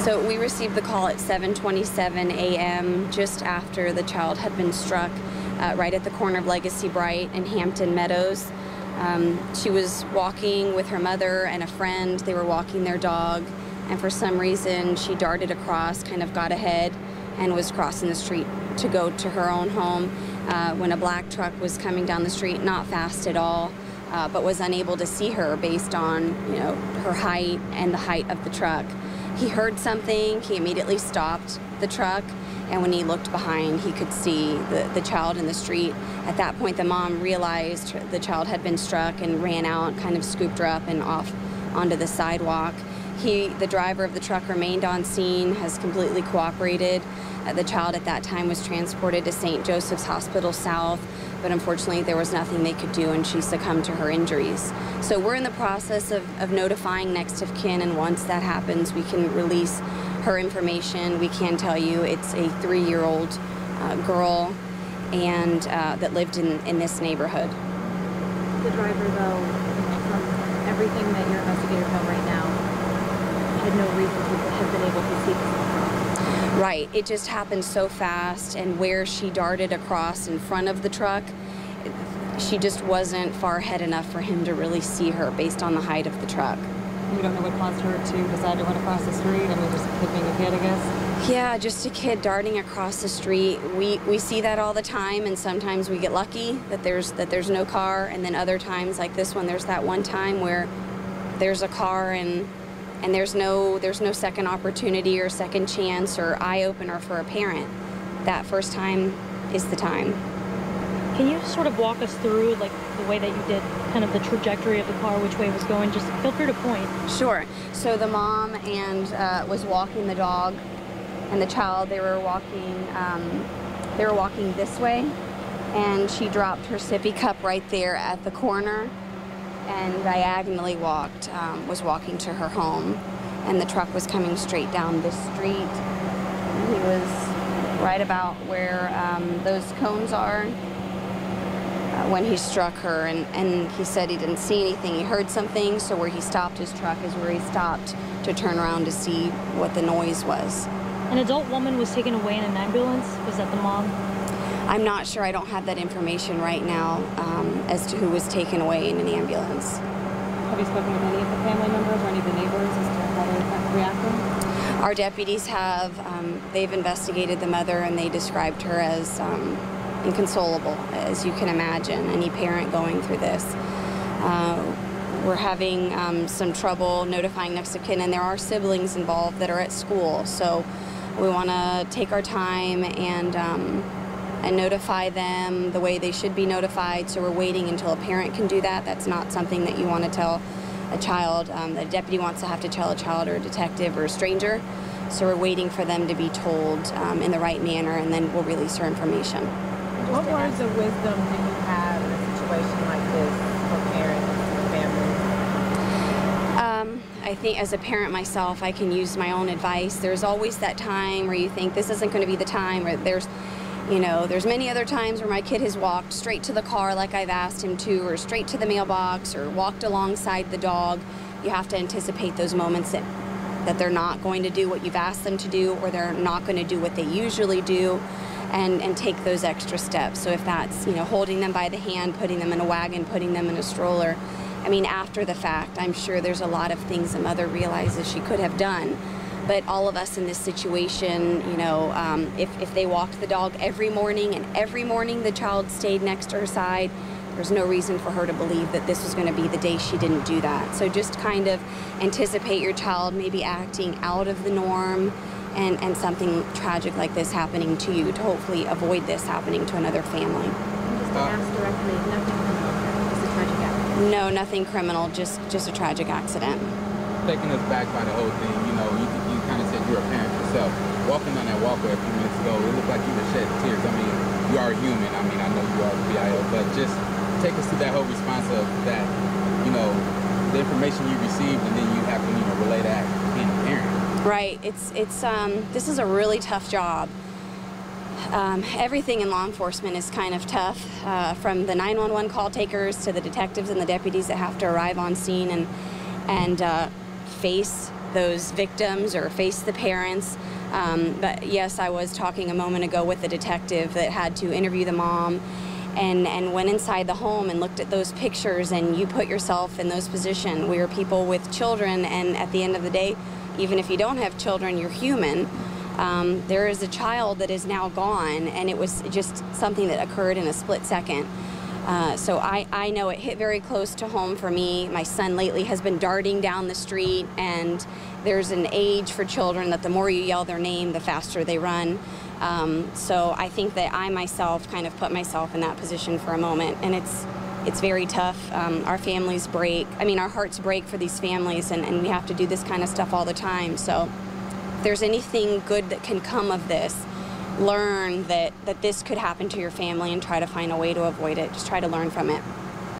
So we received the call at 7:27 a.m. just after the child had been struck right at the corner of Legacy Bright and Hampton Meadows. She was walking with her mother and a friend. They were walking their dog, and for some reason she darted across, kind of got ahead, and was crossing the street to go to her own home when a black truck was coming down the street, not fast at all, but was unable to see her based on, you know, her height and the height of the truck. He heard something, he immediately stopped the truck, and when he looked behind, he could see the child in the street. At that point, the mom realized the child had been struck and ran out, kind of scooped her up and off onto the sidewalk. The driver of the truck remained on scene, has completely cooperated. The child at that time was transported to St. Joseph's Hospital South, but unfortunately there was nothing they could do and she succumbed to her injuries. So we're in the process of notifying next of kin, and once that happens we can release her information. We can tell you it's a 3-year-old girl and that lived in this neighborhood. The driver, though, from everything that your investigators know right now, had no reason to have been able to see this. Right, it just happened so fast, and where she darted across in front of the truck, she just wasn't far ahead enough for him to really see her based on the height of the truck. We don't know what caused her to decide to run across the street? I mean, just a kid being a kid, I guess? Yeah, just a kid darting across the street. We see that all the time, and sometimes we get lucky that there's no car, and then other times, like this one, there's that one time where there's a car and there's no second opportunity or second chance or eye opener for a parent. That first time is the time. Can you sort of walk us through, like, the way that you did, kind of the trajectory of the car, which way it was going? Just feel free to point. Sure. So the mom was walking the dog, and the child, they were walking this way, and she dropped her sippy cup right there at the corner, and diagonally was walking to her home, and the truck was coming straight down this street. He was right about where those cones are when he struck her, and he said he didn't see anything. He heard something, so where he stopped his truck is where he stopped to turn around to see what the noise was. An adult woman was taken away in an ambulance. Was that the mom? I'm not sure. I don't have that information right now as to who was taken away in an ambulance. Have you spoken with any of the family members or any of the neighbors as to how they're reacting? Our deputies have. They've investigated the mother, and they described her as inconsolable, as you can imagine, any parent going through this. We're having some trouble notifying next of kin, and there are siblings involved that are at school, so we want to take our time and notify them the way they should be notified, so we're waiting until a parent can do that. That's not something that you want to tell a child. The deputy wants to have to tell a child or a detective or a stranger, so we're waiting for them to be told in the right manner, and then we'll release our information. What words of wisdom do you have in a situation like this for parents and families? I think as a parent myself, I can use my own advice. There's always that time where you think this isn't going to be the time, or there's many other times where my kid has walked straight to the car like I've asked him to, or straight to the mailbox, or walked alongside the dog. You have to anticipate those moments that they're not going to do what you've asked them to do, or they're not going to do what they usually do. And take those extra steps. So if that's, holding them by the hand, putting them in a wagon, putting them in a stroller, I mean, after the fact, I'm sure there's a lot of things the mother realizes she could have done. But all of us in this situation, if they walked the dog every morning, and every morning the child stayed next to her side, there's no reason for her to believe that this was going to be the day she didn't do that. So just kind of anticipate your child maybe acting out of the norm, and something tragic like this happening to you, to hopefully avoid this happening to another family. Just to ask directly, nothing criminal, just a tragic accident? No, nothing criminal, just a tragic accident. Taking us back by the whole thing, you kind of said you're a parent yourself. Walking on that walkway a few minutes ago, it looked like you were shedding tears. I mean, you are human. I mean, I know you are a VIO, but just take us through that whole response of that, the information you received, and then you have to, relay that to being a parent. Right. This is a really tough job. Everything in law enforcement is kind of tough, from the 911 call takers to the detectives and the deputies that have to arrive on scene and face those victims or face the parents. But yes, I was talking a moment ago with the detective that had to interview the mom and went inside the home and looked at those pictures, and you put yourself in those positions. We are people with children, and at the end of the day, even if you don't have children, you're human. There is a child that is now gone, and it was just something that occurred in a split second. So I know it hit very close to home for me. My son lately has been darting down the street, and there's an age for children that the more you yell their name, the faster they run. So I think that I myself kind of put myself in that position for a moment, and it's very tough. Our families break. I mean, our hearts break for these families, and we have to do this kind of stuff all the time. So if there's anything good that can come of this, learn that this could happen to your family and try to find a way to avoid it. Just try to learn from it.